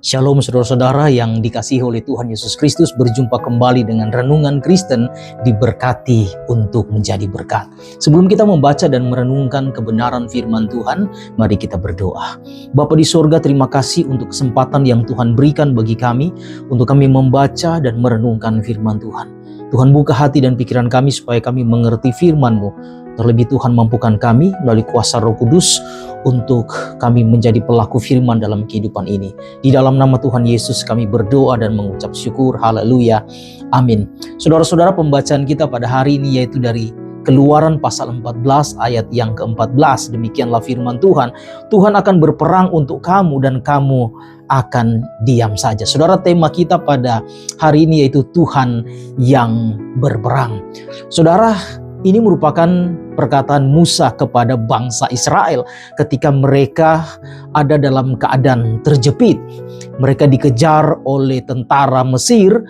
Shalom saudara-saudara yang dikasihi oleh Tuhan Yesus Kristus, berjumpa kembali dengan Renungan Kristen, diberkati untuk menjadi berkat. Sebelum kita membaca dan merenungkan kebenaran firman Tuhan, mari kita berdoa. Bapa di sorga, terima kasih untuk kesempatan yang Tuhan berikan bagi kami, untuk kami membaca dan merenungkan firman Tuhan. Tuhan, buka hati dan pikiran kami supaya kami mengerti firman-Mu. Terlebih Tuhan, mampukan kami melalui kuasa Roh Kudus untuk kami menjadi pelaku firman dalam kehidupan ini. Di dalam nama Tuhan Yesus kami berdoa dan mengucap syukur. Haleluya. Amin. Saudara-saudara, pembacaan kita pada hari ini yaitu dari Keluaran pasal 14 ayat yang ke-14. Demikianlah firman Tuhan. Tuhan akan berperang untuk kamu dan kamu akan diam saja. Saudara, tema kita pada hari ini yaitu Tuhan yang berperang. Saudara, ini merupakan perkataan Musa kepada bangsa Israel ketika mereka ada dalam keadaan terjepit. Mereka dikejar oleh tentara Mesir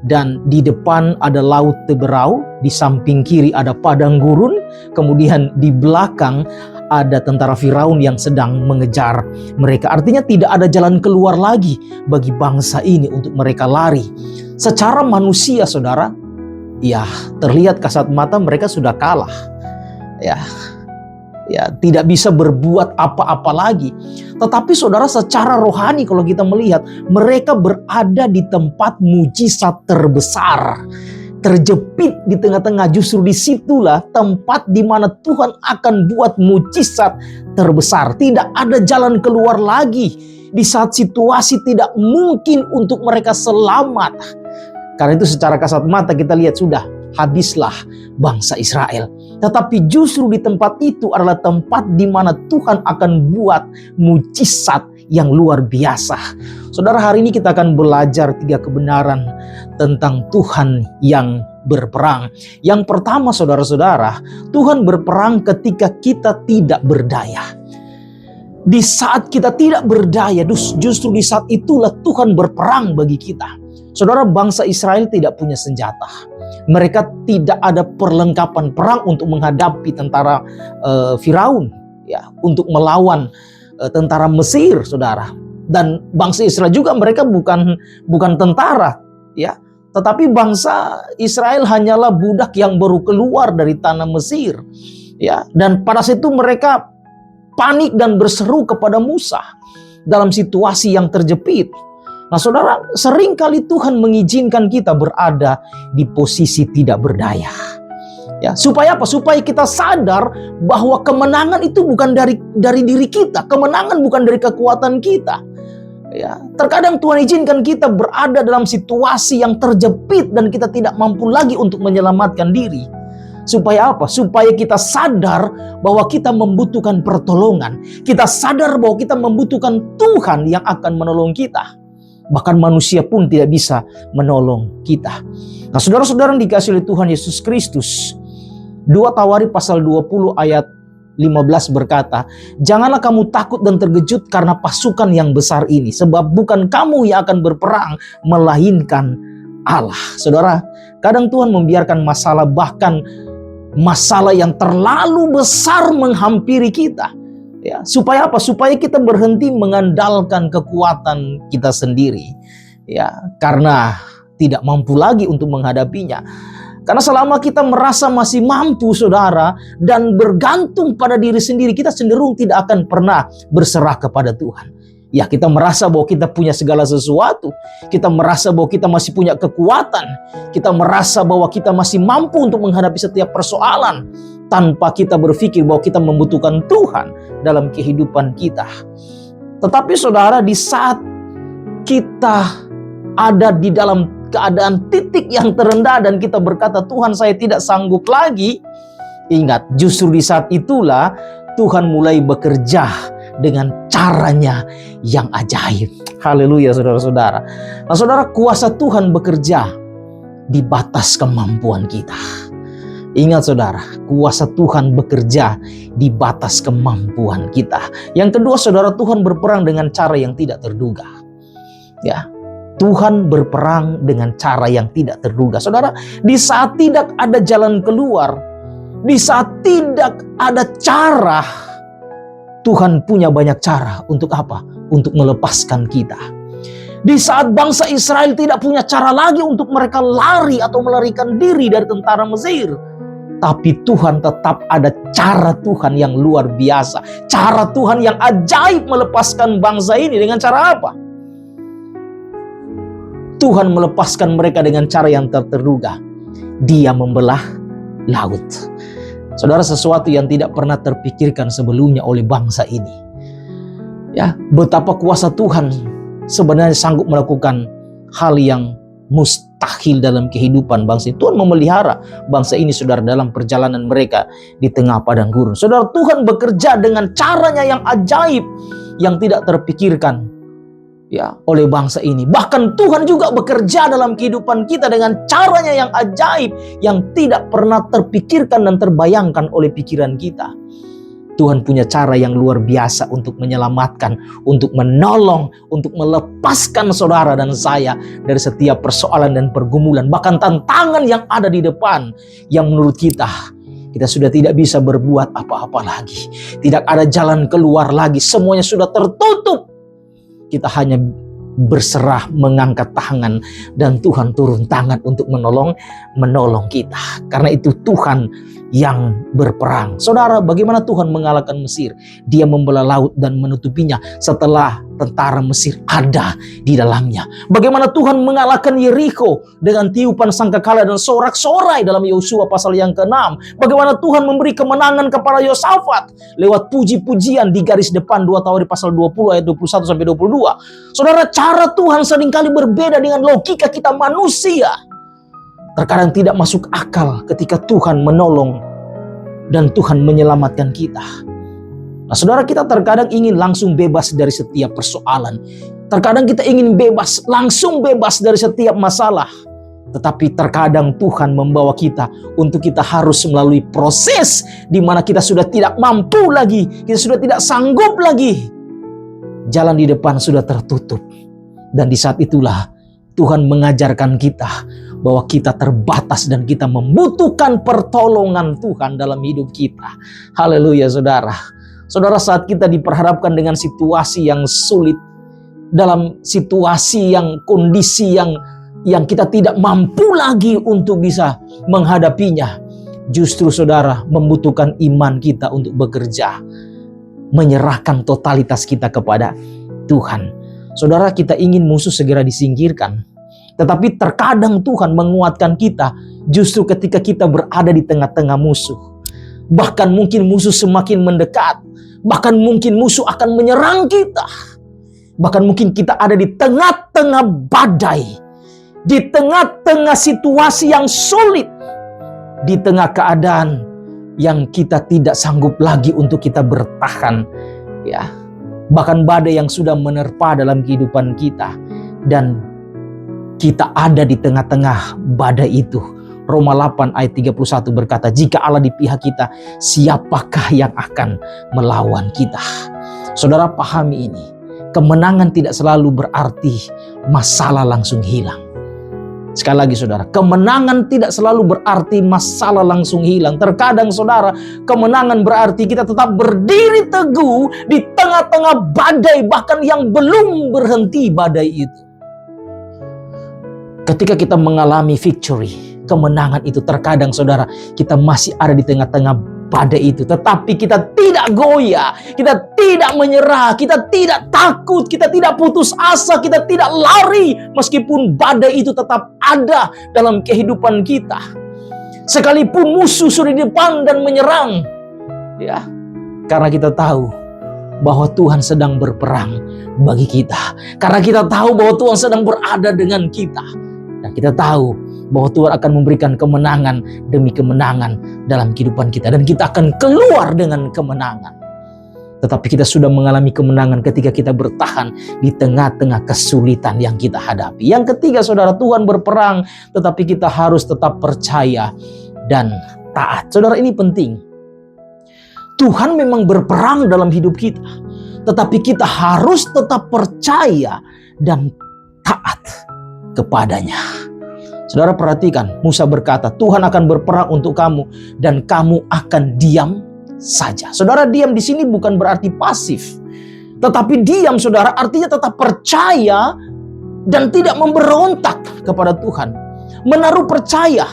dan di depan ada laut Teberau, di samping kiri ada padang gurun, kemudian di belakang ada tentara Firaun yang sedang mengejar mereka. Artinya tidak ada jalan keluar lagi bagi bangsa ini untuk mereka lari. Secara manusia, saudara, ya, terlihat kasat mata mereka sudah kalah. Ya, tidak bisa berbuat apa-apa lagi. Tetapi saudara, secara rohani kalau kita melihat, mereka berada di tempat mujizat terbesar. Terjepit di tengah-tengah, justru disitulah tempat di mana Tuhan akan buat mujizat terbesar. Tidak ada jalan keluar lagi di saat situasi tidak mungkin untuk mereka selamat. Karena itu secara kasat mata kita lihat sudah habislah bangsa Israel. Tetapi justru di tempat itu adalah tempat di mana Tuhan akan buat mujizat yang luar biasa. Saudara, hari ini kita akan belajar 3 kebenaran tentang Tuhan yang berperang. Yang pertama, saudara-saudara, Tuhan berperang ketika kita tidak berdaya. Di saat kita tidak berdaya, justru di saat itulah Tuhan berperang bagi kita. Saudara, bangsa Israel tidak punya senjata. Mereka tidak ada perlengkapan perang untuk menghadapi tentara Firaun, ya, untuk melawan tentara Mesir, saudara. Dan bangsa Israel juga mereka bukan tentara, ya. Tetapi bangsa Israel hanyalah budak yang baru keluar dari tanah Mesir, ya. Dan pada saat itu mereka panik dan berseru kepada Musa dalam situasi yang terjepit. Nah, saudara, seringkali Tuhan mengizinkan kita berada di posisi tidak berdaya. Ya, supaya apa? Supaya kita sadar bahwa kemenangan itu bukan dari diri kita, kemenangan bukan dari kekuatan kita. Ya, terkadang Tuhan izinkan kita berada dalam situasi yang terjepit dan kita tidak mampu lagi untuk menyelamatkan diri. Supaya apa? Supaya kita sadar bahwa kita membutuhkan pertolongan. Kita sadar bahwa kita membutuhkan Tuhan yang akan menolong kita. Bahkan manusia pun tidak bisa menolong kita. Nah, saudara-saudara yang dikasihi oleh Tuhan Yesus Kristus, 2 Tawarik pasal 20 ayat 15 berkata, "Janganlah kamu takut dan terkejut karena pasukan yang besar ini, sebab bukan kamu yang akan berperang, melainkan Allah." Saudara, kadang Tuhan membiarkan masalah, bahkan masalah yang terlalu besar menghampiri kita. Ya, supaya apa? Supaya kita berhenti mengandalkan kekuatan kita sendiri. Ya, karena tidak mampu lagi untuk menghadapinya. Karena selama kita merasa masih mampu, saudara, dan bergantung pada diri sendiri, kita cenderung tidak akan pernah berserah kepada Tuhan. Ya, kita merasa bahwa kita punya segala sesuatu. Kita merasa bahwa kita masih punya kekuatan. Kita merasa bahwa kita masih mampu untuk menghadapi setiap persoalan, tanpa kita berpikir bahwa kita membutuhkan Tuhan dalam kehidupan kita. Tetapi saudara, di saat kita ada di dalam keadaan titik yang terendah dan kita berkata, "Tuhan, saya tidak sanggup lagi." Ingat, justru di saat itulah Tuhan mulai bekerja dengan caranya yang ajaib. Haleluya, saudara-saudara. Nah, saudara, kuasa Tuhan bekerja di batas kemampuan kita. Ingat, saudara, kuasa Tuhan bekerja di batas kemampuan kita. Yang kedua, saudara, Tuhan berperang dengan cara yang tidak terduga. Ya, Tuhan berperang dengan cara yang tidak terduga. Saudara, di saat tidak ada jalan keluar, di saat tidak ada cara, Tuhan punya banyak cara untuk apa? Untuk melepaskan kita. Di saat bangsa Israel tidak punya cara lagi untuk mereka lari atau melarikan diri dari tentara Mesir. Tapi Tuhan tetap ada cara Tuhan yang luar biasa. Cara Tuhan yang ajaib melepaskan bangsa ini. Dengan cara apa? Tuhan melepaskan mereka dengan cara yang tak terduga. Dia membelah laut. Saudara, sesuatu yang tidak pernah terpikirkan sebelumnya oleh bangsa ini. Ya, betapa kuasa Tuhan sebenarnya sanggup melakukan hal yang mustahil dalam kehidupan bangsa ini. Tuhan memelihara bangsa ini, saudara, dalam perjalanan mereka di tengah padang gurun. Saudara, Tuhan bekerja dengan caranya yang ajaib, yang tidak terpikirkan ya oleh bangsa ini. Bahkan Tuhan juga bekerja dalam kehidupan kita dengan caranya yang ajaib, yang tidak pernah terpikirkan dan terbayangkan oleh pikiran kita. Tuhan punya cara yang luar biasa untuk menyelamatkan, untuk menolong, untuk melepaskan saudara dan saya dari setiap persoalan dan pergumulan, bahkan tantangan yang ada di depan, yang menurut kita sudah tidak bisa berbuat apa-apa lagi. Tidak ada jalan keluar lagi, semuanya sudah tertutup. Kita hanya berserah, mengangkat tangan, dan Tuhan turun tangan untuk menolong kita. Karena itu Tuhan yang berperang. Saudara, bagaimana Tuhan mengalahkan Mesir? Dia membelah laut dan menutupinya setelah tentara Mesir ada di dalamnya. Bagaimana Tuhan mengalahkan Yeriko dengan tiupan sangkakala dan sorak-sorai dalam Yosua pasal yang ke-6. Bagaimana Tuhan memberi kemenangan kepada Yosafat lewat puji-pujian di garis depan 2 Tawarikh pasal 20 ayat 21 sampai 22. Saudara, cara Tuhan seringkali berbeda dengan logika kita manusia. Terkadang tidak masuk akal ketika Tuhan menolong dan Tuhan menyelamatkan kita. Nah, saudara, kita terkadang ingin langsung bebas dari setiap persoalan. Terkadang kita ingin langsung bebas dari setiap masalah. Tetapi terkadang Tuhan membawa kita untuk kita harus melalui proses di mana kita sudah tidak mampu lagi, kita sudah tidak sanggup lagi. Jalan di depan sudah tertutup. Dan di saat itulah Tuhan mengajarkan kita bahwa kita terbatas dan kita membutuhkan pertolongan Tuhan dalam hidup kita. Haleluya, saudara. Saudara, saat kita diperhadapkan dengan situasi yang sulit, dalam situasi yang kondisi yang kita tidak mampu lagi untuk bisa menghadapinya, justru saudara membutuhkan iman kita untuk bekerja, menyerahkan totalitas kita kepada Tuhan. Saudara, kita ingin musuh segera disingkirkan, tetapi terkadang Tuhan menguatkan kita justru ketika kita berada di tengah-tengah musuh. Bahkan mungkin musuh semakin mendekat, bahkan mungkin musuh akan menyerang kita, bahkan mungkin kita ada di tengah-tengah badai, di tengah-tengah situasi yang sulit, di tengah keadaan yang kita tidak sanggup lagi untuk kita bertahan, ya. Bahkan badai yang sudah menerpa dalam kehidupan kita, dan kita ada di tengah-tengah badai itu. Roma 8 ayat 31 berkata, jika Allah di pihak kita, siapakah yang akan melawan kita? Saudara, pahami ini. Kemenangan tidak selalu berarti masalah langsung hilang. Sekali lagi, saudara, kemenangan tidak selalu berarti masalah langsung hilang. Terkadang, saudara, kemenangan berarti kita tetap berdiri teguh di tengah-tengah badai, bahkan yang belum berhenti badai itu. Ketika kita mengalami victory, kemenangan itu, terkadang, saudara, kita masih ada di tengah-tengah badai itu, tetapi kita tidak goyah, kita tidak menyerah, kita tidak takut, kita tidak putus asa, kita tidak lari meskipun badai itu tetap ada dalam kehidupan kita. Sekalipun musuh sudah di depan dan menyerang, ya, karena kita tahu bahwa Tuhan sedang berperang bagi kita, karena kita tahu bahwa Tuhan sedang berada dengan kita, dan kita tahu bahwa Tuhan akan memberikan kemenangan demi kemenangan dalam kehidupan kita, dan kita akan keluar dengan kemenangan. Tetapi kita sudah mengalami kemenangan ketika kita bertahan di tengah-tengah kesulitan yang kita hadapi. Yang ketiga, saudara, Tuhan berperang, tetapi kita harus tetap percaya dan taat. Saudara, ini penting. Tuhan memang berperang dalam hidup kita, tetapi kita harus tetap percaya dan taat kepadanya. Saudara, perhatikan, Musa berkata, Tuhan akan berperang untuk kamu dan kamu akan diam saja. Saudara, diam di sini bukan berarti pasif, tetapi diam, saudara, artinya tetap percaya dan tidak memberontak kepada Tuhan. Menaruh percaya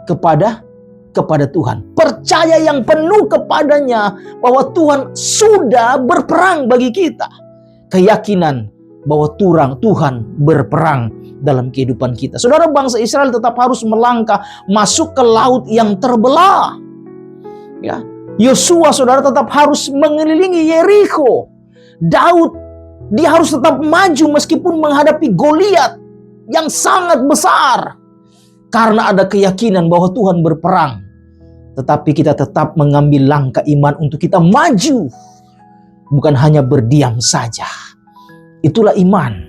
kepada Tuhan. Percaya yang penuh kepadanya bahwa Tuhan sudah berperang bagi kita. Keyakinan bahwa Tuhan berperang dalam kehidupan kita. Saudara, bangsa Israel tetap harus melangkah masuk ke laut yang terbelah. Ya, Yosua, saudara, tetap harus mengelilingi Yeriko. Daud, dia harus tetap maju meskipun menghadapi Goliat yang sangat besar. Karena ada keyakinan bahwa Tuhan berperang. Tetapi kita tetap mengambil langkah iman untuk kita maju. Bukan hanya berdiam saja. Itulah iman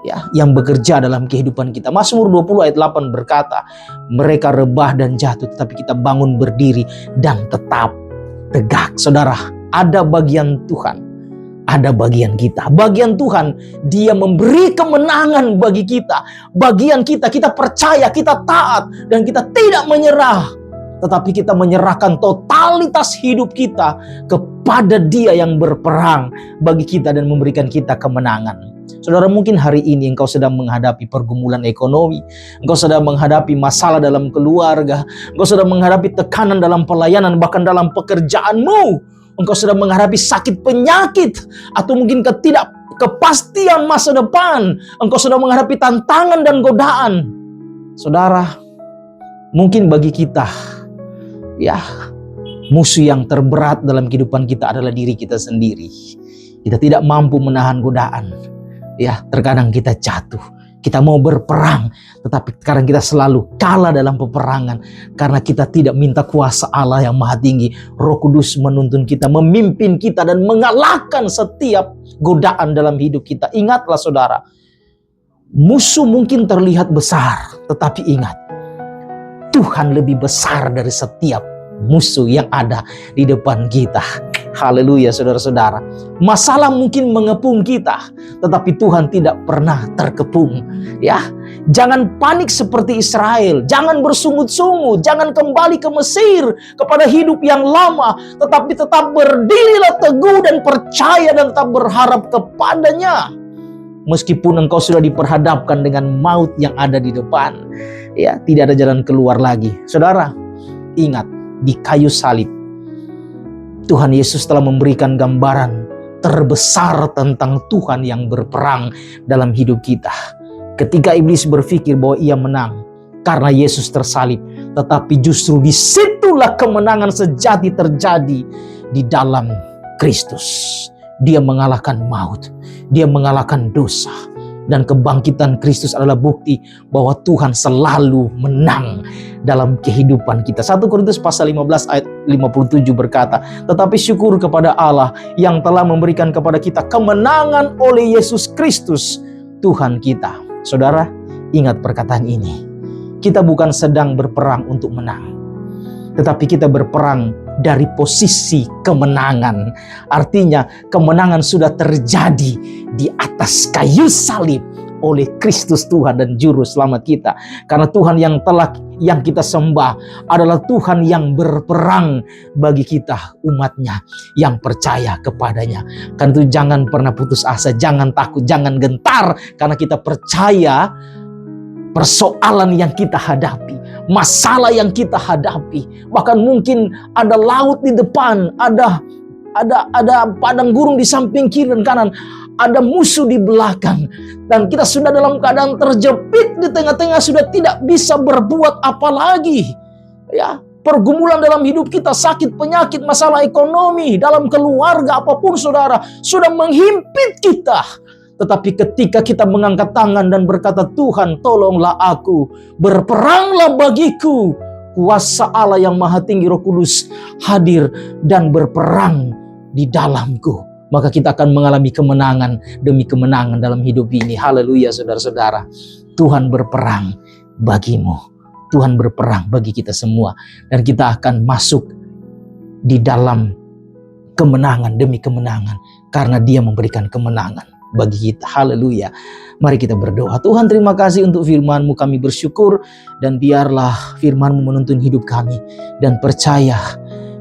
ya, yang bekerja dalam kehidupan kita. Mazmur 20 ayat 8 berkata, mereka rebah dan jatuh, tetapi kita bangun berdiri dan tetap tegak. Saudara, ada bagian Tuhan, ada bagian kita. Bagian Tuhan, Dia memberi kemenangan bagi kita. Bagian kita, kita percaya, kita taat, dan kita tidak menyerah. Tetapi kita menyerahkan totalitas hidup kita kepada Dia yang berperang bagi kita dan memberikan kita kemenangan. Saudara, mungkin hari ini engkau sedang menghadapi pergumulan ekonomi, engkau sedang menghadapi masalah dalam keluarga, engkau sedang menghadapi tekanan dalam pelayanan, bahkan dalam pekerjaanmu. Engkau sedang menghadapi sakit penyakit, atau mungkin ketidakkepastian masa depan. Engkau sedang menghadapi tantangan dan godaan. Saudara, mungkin bagi kita, ya, musuh yang terberat dalam kehidupan kita adalah diri kita sendiri. Kita tidak mampu menahan godaan. Ya, terkadang kita jatuh. Kita mau berperang, tetapi sekarang kita selalu kalah dalam peperangan. Karena kita tidak minta kuasa Allah yang maha tinggi. Roh Kudus menuntun kita, memimpin kita, dan mengalahkan setiap godaan dalam hidup kita. Ingatlah saudara, musuh mungkin terlihat besar, tetapi ingat, Tuhan lebih besar dari setiap musuh yang ada di depan kita. Haleluya, saudara-saudara. Masalah mungkin mengepung kita, tetapi Tuhan tidak pernah terkepung. Ya, jangan panik seperti Israel, jangan bersungut-sungut, jangan kembali ke Mesir kepada hidup yang lama, tetapi tetap berdirilah teguh dan percaya dan tetap berharap kepadanya. Meskipun engkau sudah diperhadapkan dengan maut yang ada di depan, ya, tidak ada jalan keluar lagi. Saudara, ingat, di kayu salib Tuhan Yesus telah memberikan gambaran terbesar tentang Tuhan yang berperang dalam hidup kita. Ketika iblis berpikir bahwa ia menang karena Yesus tersalib, tetapi justru disitulah kemenangan sejati terjadi di dalam Kristus. Dia mengalahkan maut, Dia mengalahkan dosa. Dan kebangkitan Kristus adalah bukti bahwa Tuhan selalu menang dalam kehidupan kita. 1 Korintus pasal 15 ayat 57 berkata, tetapi syukur kepada Allah yang telah memberikan kepada kita kemenangan oleh Yesus Kristus Tuhan kita. Saudara, ingat perkataan ini. Kita bukan sedang berperang untuk menang, tetapi kita berperang dari posisi kemenangan. Artinya kemenangan sudah terjadi di atas kayu salib oleh Kristus Tuhan dan Juru Selamat kita. Karena Tuhan yang kita sembah adalah Tuhan yang berperang bagi kita, umatnya yang percaya kepadanya. Karena itu jangan pernah putus asa, jangan takut, jangan gentar, karena kita percaya persoalan yang kita hadapi, masalah yang kita hadapi, bahkan mungkin ada laut di depan, ada padang gurun di samping kiri dan kanan, ada musuh di belakang, dan kita sudah dalam keadaan terjepit di tengah-tengah, sudah tidak bisa berbuat apa lagi. Ya, pergumulan dalam hidup kita, sakit, penyakit, masalah ekonomi, dalam keluarga, apapun saudara, sudah menghimpit kita. Tetapi ketika kita mengangkat tangan dan berkata, Tuhan tolonglah aku, berperanglah bagiku, kuasa Allah yang maha tinggi, Roh Kudus hadir dan berperang di dalamku, maka kita akan mengalami kemenangan demi kemenangan dalam hidup ini. Haleluya, saudara-saudara. Tuhan berperang bagimu, Tuhan berperang bagi kita semua, dan kita akan masuk di dalam kemenangan demi kemenangan, karena Dia memberikan kemenangan bagi kita. Haleluya. Mari kita berdoa. Tuhan, terima kasih untuk firman-Mu, kami bersyukur, dan biarlah firman-Mu menuntun hidup kami, dan percaya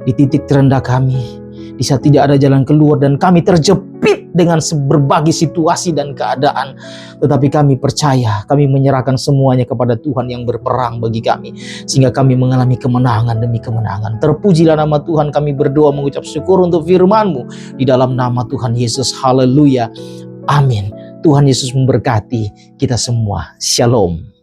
di titik terendah kami, di saat tidak ada jalan keluar dan kami terjepit dengan berbagai situasi dan keadaan. Tetapi kami percaya, kami menyerahkan semuanya kepada Tuhan yang berperang bagi kami, sehingga kami mengalami kemenangan demi kemenangan. Terpujilah nama Tuhan, kami berdoa mengucap syukur untuk firman-Mu di dalam nama Tuhan Yesus. Haleluya. Amin. Tuhan Yesus memberkati kita semua. Shalom.